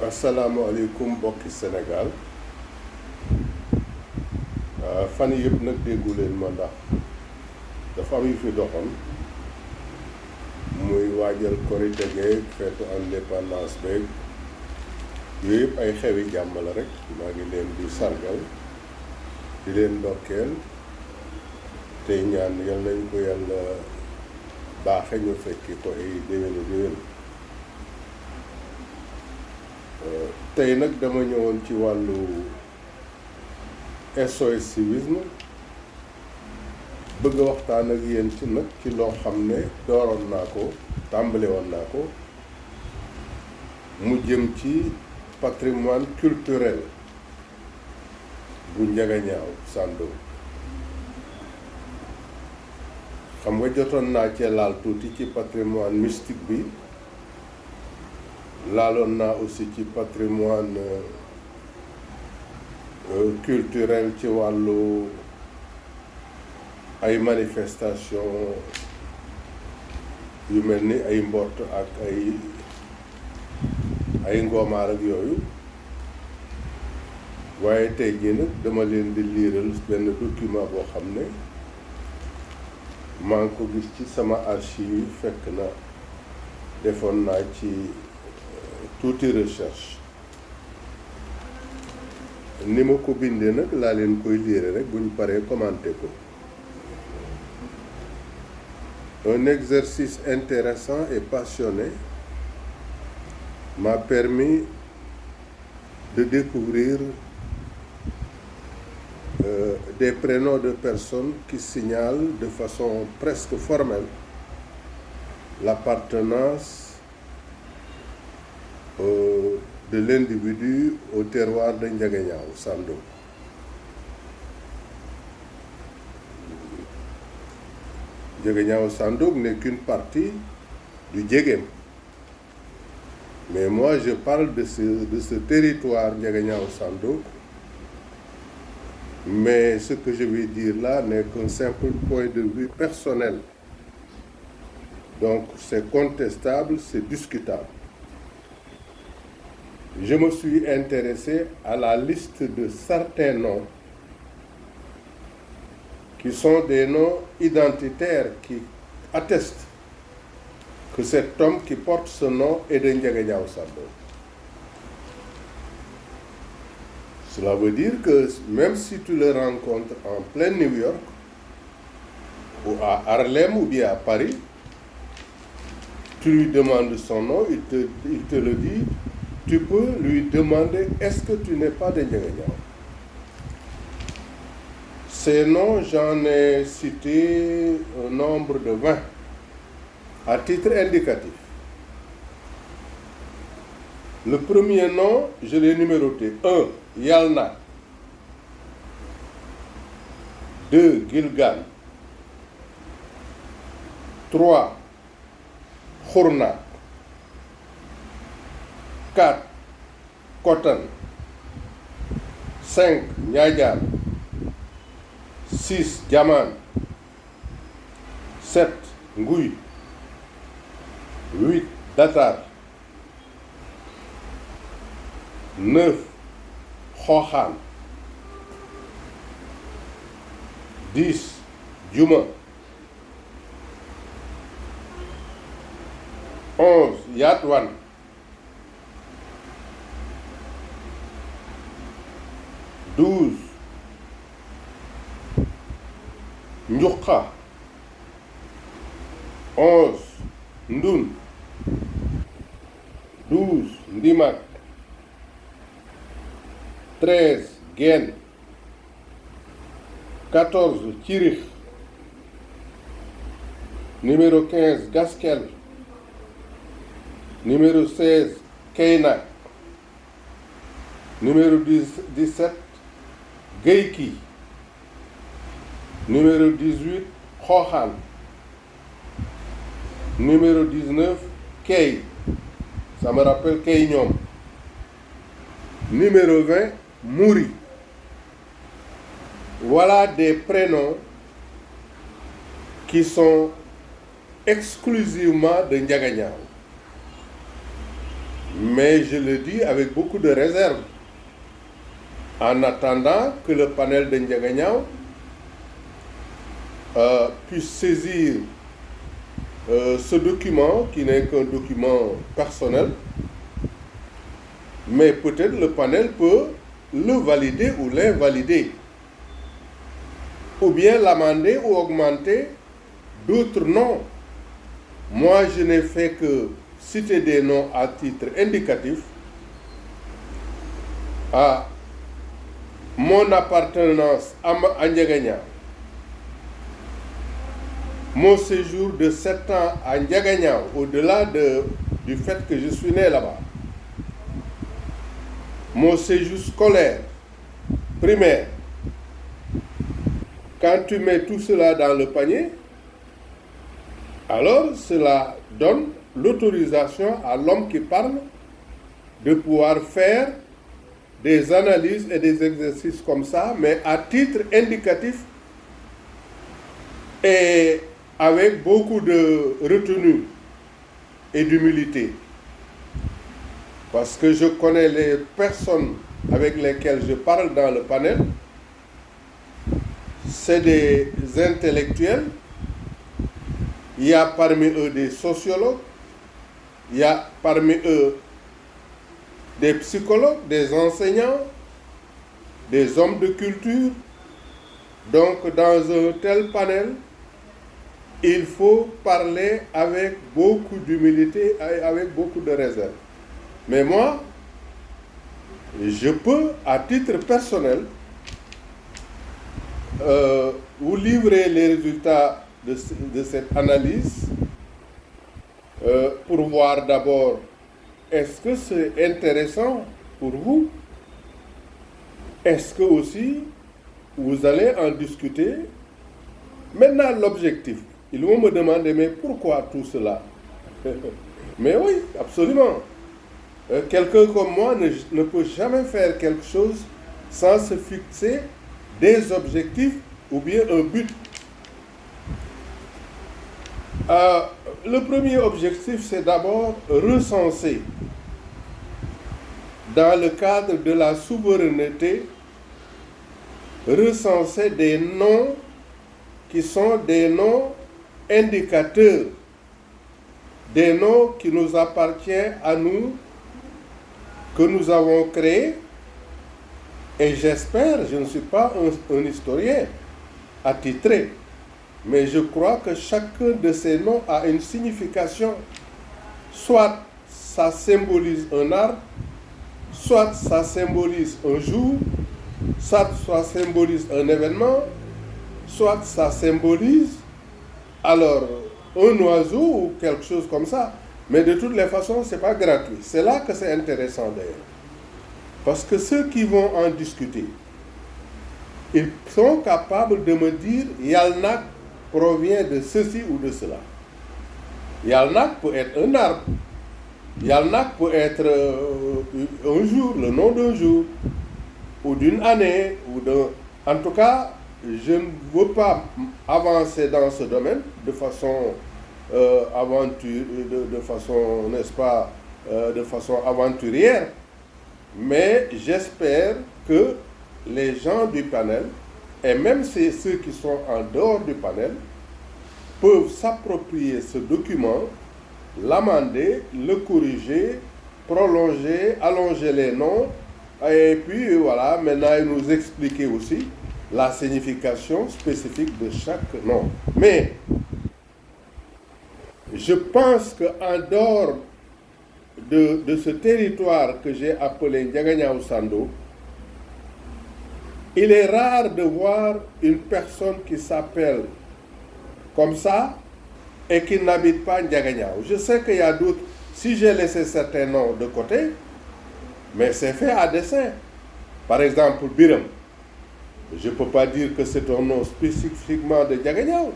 asalaamaaleykum mbokki Sénégal fan yii yëpp nag déggu leen ma ndax dafa am yu fi doxoon muy waajal korite geeg feetu indépendance beeg yooyu yëpp ay xewi jàmm la rek maa ngi leen di sargal di leen ndokkeel tey ñaan yal nañ ko yàlla baaxe ñu fekki ko ay déwénu déwén. tey nag dama ñëwoon ci wàllu SOS civisme bëgg a waxtaan ak yéen ci nag ci loo xam ne dooroon naa ko tàmbale woon naa ko mu jëm ci patrimoine culturel bu Njagañaaw Sandoog xam nga jotoon naa cee laal tuuti ci patrimoine mystique bi laaloon naa aussi ci patrimoine culturel ci wàllu ay manifestation yu mel ni ay mbott ak ay ngoomaar ak yooyu waaye tey jii nag dama leen di liiral benn document boo xam ne maa ngi ko gis ci sama archive fekk na defoon naa ci tuuti recherche ni ma ko bindee nag laa leen koy liire rek bu ñu paree commenté ko. Un exercice intéressant et passionné m'a permis de découvrir des prénoms de personnes qui signalent de façon presque formelle l'appartenance de l'individu au terroir de Njagañaaw Sandoog. Njagañaaw Sandoog n'est qu'une partie du Djegem. Mais moi je parle de ce territoire Njagañaaw Sandoog. Mais ce que je vais dire là n'est qu'un simple point de vue personnel. Donc c'est contestable, c'est discutable. Je me suis intéressé à la liste de certains noms qui sont des noms identitaires qui attestent que cet homme qui porte ce nom est de Njagañaaw Sandoog. Cela veut dire que même si tu le rencontres en plein New York ou à Harlem ou bien à Paris, tu lui demandes son nom, il te le dit. Tu peux lui demander est-ce que tu n'es pas de Njagañaaw. Ces noms, j'en ai cité un nombre de 20 à titre indicatif. Le premier nom, je l'ai numéroté. 1. Yalnak. 2. Gilgan. 3. Khournak. 4. Kotan. 5. Nyadjar. 6. Jaman. 7. Nguy. 8. Datar. 9. Khokhan. 10. Juma. 11. Yatwan. 12. Njukha. 11. Ndun. 12. Ndimak. 13. Gen. 14. Tirikh. Numéro 15. Gaskel. Numéro 16. Keynak. Numéro 17. Geiki. Numéro 18. Khokhan. Numéro 19. Kei. Ça me rappelle Kei Nyom. Numéro 20. Mouri. Voilà des prénoms qui sont exclusivement de Njagañaaw. Mais je le dis avec beaucoup de réserve, en attendant que le panel de Ndiaganiao puisse saisir ce document qui n'est qu'un document personnel, mais peut-être le panel peut le valider ou l'invalider, ou bien l'amender ou augmenter d'autres noms. Moi, je n'ai fait que citer des noms à titre indicatif. À mon appartenance à Ndiaganiao, mon séjour de 7 ans à Ndiaganiao, au-delà du fait que je suis né là-bas, mon séjour scolaire, primaire, quand tu mets tout cela dans le panier, alors cela donne l'autorisation à l'homme qui parle de pouvoir faire des analyses et des exercices comme ça, mais à titre indicatif et avec beaucoup de retenue et d'humilité. Parce que je connais les personnes avec lesquelles je parle dans le panel, c'est des intellectuels, il y a parmi eux des sociologues, il y a parmi eux des psychologues, des enseignants, des hommes de culture. Donc dans un tel panel, il faut parler avec beaucoup d'humilité et avec beaucoup de réserve. Mais moi, je peux, à titre personnel, vous livrer les résultats de cette analyse pour voir d'abord est-ce que c'est intéressant pour vous? Est-ce que aussi vous allez en discuter? Maintenant, l'objectif, ils vont me demander mais pourquoi tout cela? Mais oui, absolument. Quelqu'un comme moi ne peut jamais faire quelque chose sans se fixer des objectifs ou bien un but. Le premier objectif, c'est d'abord recenser, dans le cadre de la souveraineté, recenser des noms qui sont des noms indicateurs, des noms qui nous appartiennent à nous, que nous avons créés. Et j'espère, je ne suis pas un historien attitré, mais je crois que chacun de ces noms a une signification. Soit ça symbolise un arbre, soit ça symbolise un jour, soit ça symbolise un événement, soit ça symbolise alors un oiseau ou quelque chose comme ça. Mais de toutes les façons, ce n'est pas gratuit. C'est là que c'est intéressant d'ailleurs. Parce que ceux qui vont en discuter, ils sont capables de me dire Yalnak provient de ceci ou de cela. Yalnak peut être un arbre. Yalnak peut être un jour, le nom d'un jour, ou d'une année, En tout cas, je ne veux pas avancer dans ce domaine de façon de façon aventurière, mais j'espère que les gens du panel, et même ceux qui sont en dehors du panel, peuvent s'approprier ce document, l'amender, le corriger, prolonger, allonger les noms, et puis voilà, maintenant nous expliquer aussi la signification spécifique de chaque nom. Mais je pense qu'en dehors de ce territoire que j'ai appelé Ndiaganiao Sando, il est rare de voir une personne qui s'appelle comme ça et qui n'habite pas Ndiaganiao. Je sais qu'il y a d'autres, si j'ai laissé certains noms de côté, mais c'est fait à dessein. Par exemple, Biram. Je ne peux pas dire que c'est un nom spécifiquement de Ndiaganiao.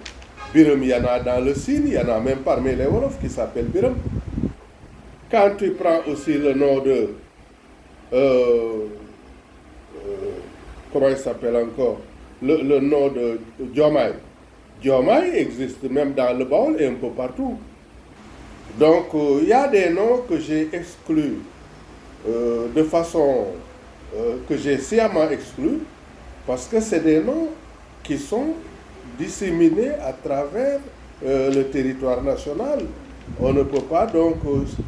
Biram, il y en a dans le Sine, il y en a même parmi les Wolofs qui s'appellent Biram. Quand tu prends aussi le nom de... comment il s'appelle encore? Le nom de Diomaye. Diomaye existe même dans le Baol et un peu partout. Donc, il y a des noms que j'ai exclus de façon que j'ai sciemment exclue, parce que c'est des noms qui sont disséminés à travers le territoire national. On ne peut pas donc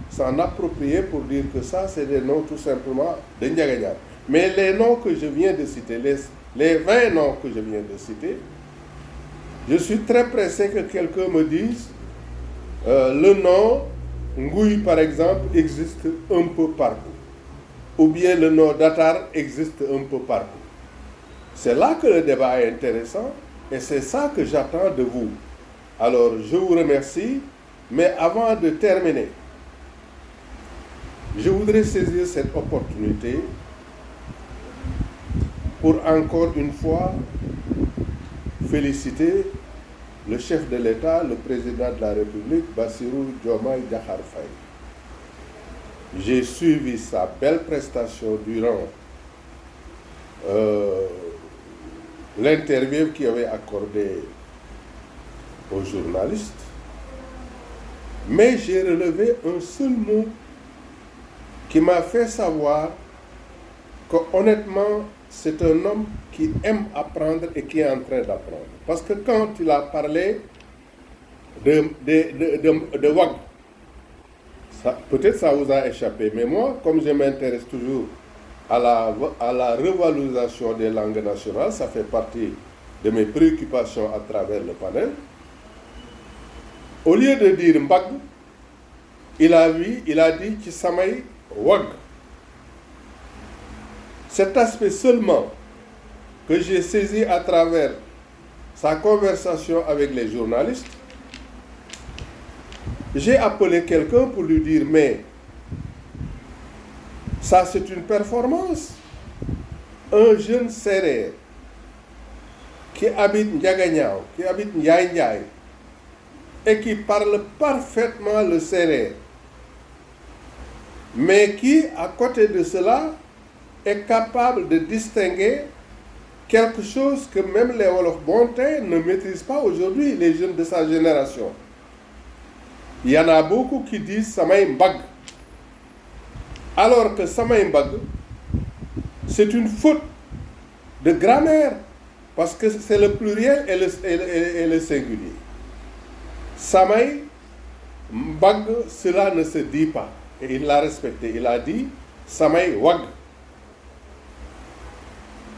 s'en approprier pour dire que ça, c'est des noms tout simplement de Ndiaganiam. Mais les noms que je viens de citer, les 20 noms que je viens de citer, je suis très pressé que quelqu'un me dise le nom Ngouy, par exemple, existe un peu partout. Ou bien le nom Datar existe un peu partout. C'est là que le débat est intéressant et c'est ça que j'attends de vous. Alors, je vous remercie, mais avant de terminer, je voudrais saisir cette opportunité pour encore une fois féliciter le chef de l'État, le président de la République, Bassirou Diomaye Diakhar Faye. J'ai suivi sa belle prestation durant l'interview qu'il avait accordée aux journalistes, mais j'ai relevé un seul mot qui m'a fait savoir que honnêtement, c'est un homme qui aime apprendre et qui est en train d'apprendre. Parce que quand il a parlé de WAG, peut-être ça vous a échappé, mais moi, comme je m'intéresse toujours à la revalorisation des langues nationales, ça fait partie de mes préoccupations à travers le panel. Au lieu de dire Mbag, il a dit Kisamay Wag. Cet aspect seulement que j'ai saisi à travers sa conversation avec les journalistes, j'ai appelé quelqu'un pour lui dire, mais ça c'est une performance. Un jeune Sérère qui habite Ndiaganiao, qui habite Ndiaye Ndiaye, et qui parle parfaitement le Sérère, mais qui, à côté de cela, est capable de distinguer quelque chose que même les Wolof Bonté ne maîtrisent pas aujourd'hui, les jeunes de sa génération. Il y en a beaucoup qui disent Samay Mbag, alors que Samay Mbag, c'est une faute de grammaire, parce que c'est le pluriel et le singulier. Samay Mbag, cela ne se dit pas. Et il l'a respecté. Il a dit Samay Wag.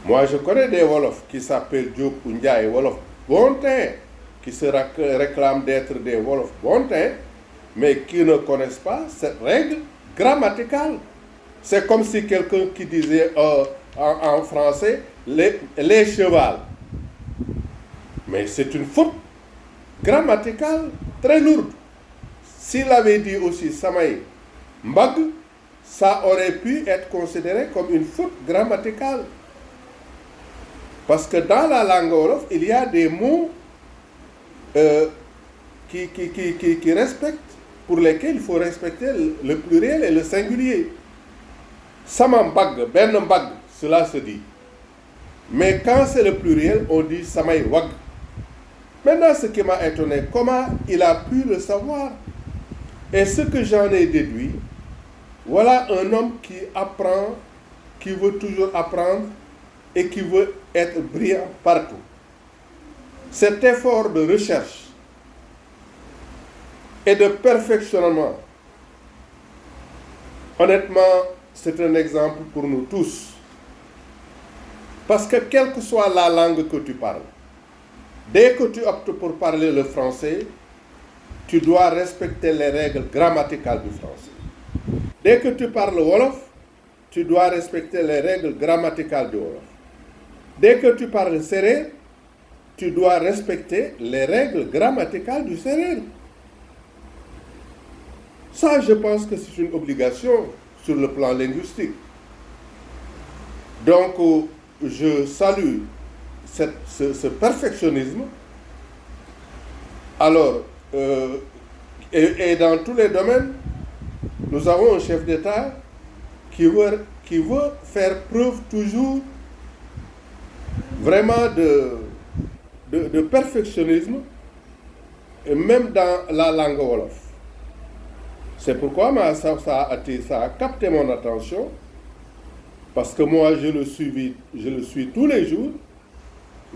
Moi, je connais des Wolofs qui s'appellent Diop ou Ndiaye, Wolof Bontin, qui se réclament d'être des Wolofs Bontin, mais qui ne connaissent pas cette règle grammaticale. C'est comme si quelqu'un qui disait en français les chevals. Mais c'est une faute grammaticale très lourde. S'il avait dit aussi Samay Mbag, ça aurait pu être considéré comme une faute grammaticale. Parce que dans la langue wolof, il y a des mots qui respectent, pour lesquels il faut respecter le pluriel et le singulier. Samambag, ben mbag, cela se dit. Mais quand c'est le pluriel, on dit samay wag. Maintenant, ce qui m'a étonné, comment il a pu le savoir? Et ce que j'en ai déduit, voilà un homme qui apprend, qui veut toujours apprendre et qui veut être brillant partout. Cet effort de recherche et de perfectionnement, honnêtement, c'est un exemple pour nous tous. Parce que quelle que soit la langue que tu parles, dès que tu optes pour parler le français, tu dois respecter les règles grammaticales du français. Dès que tu parles Wolof, tu dois respecter les règles grammaticales du Wolof. Dès que tu parles Sérère, tu dois respecter les règles grammaticales du Sérère. Ça, je pense que c'est une obligation sur le plan linguistique. Donc, je salue ce perfectionnisme. Alors, et dans tous les domaines, nous avons un chef d'État qui veut faire preuve toujours vraiment de perfectionnisme, et même dans la langue Wolof. C'est pourquoi ça a capté mon attention, parce que moi je le suis tous les jours,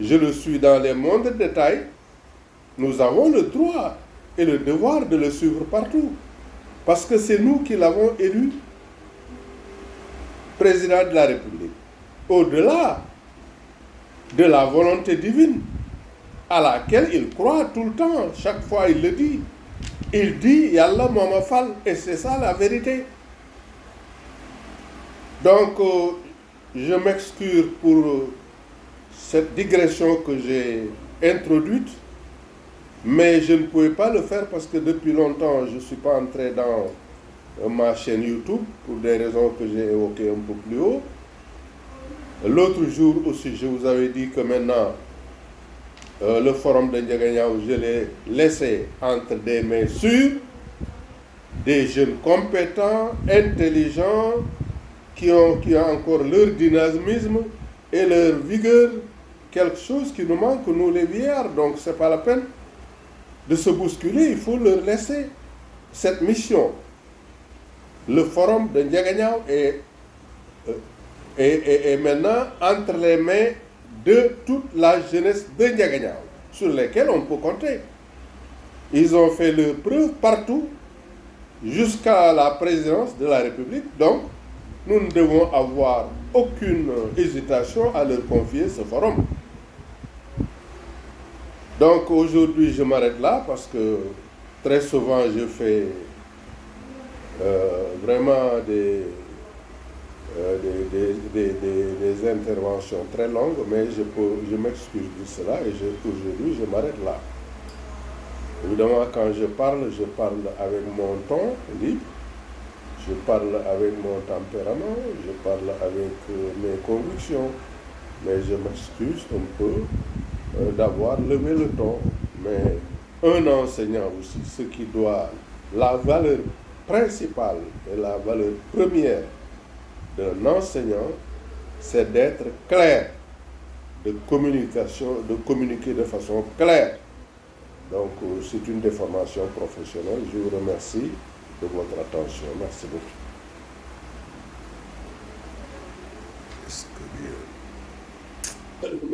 je le suis dans les moindres détails. Nous avons le droit et le devoir de le suivre partout, parce que c'est nous qui l'avons élu président de la République. Au-delà de la volonté divine, à laquelle il croit tout le temps, chaque fois il le dit. Il dit Yalla Mama Fall, et c'est ça la vérité. Donc, je m'excuse pour cette digression que j'ai introduite, mais je ne pouvais pas le faire parce que depuis longtemps, je ne suis pas entré dans ma chaîne YouTube pour des raisons que j'ai évoquées un peu plus haut. L'autre jour aussi, je vous avais dit que maintenant, le forum de Ndiaganiao, je l'ai laissé entre des mains sûres, des jeunes compétents, intelligents, qui ont encore leur dynamisme et leur vigueur, quelque chose qui nous manque, nous les vieillards. Donc ce n'est pas la peine de se bousculer, il faut leur laisser cette mission. Le forum de Ndiaganiao est maintenant entre les mains de toute la jeunesse de Ndiaganiao, sur lesquels on peut compter. Ils ont fait leur preuve partout, jusqu'à la présidence de la République. Donc, nous ne devons avoir aucune hésitation à leur confier ce forum. Donc, aujourd'hui, je m'arrête là parce que très souvent, je fais vraiment des interventions très longues, mais je m'excuse de cela et aujourd'hui je m'arrête là. Évidemment, quand je parle avec mon ton libre, je parle avec mon tempérament, je parle avec mes convictions, mais je m'excuse un peu d'avoir levé le ton. Mais un enseignant aussi, ce qui doit, la valeur principale et la valeur première d'un enseignant, c'est d'être clair, de communiquer de façon claire. Donc, c'est une déformation professionnelle. Je vous remercie de votre attention. Merci beaucoup. Est-ce que bien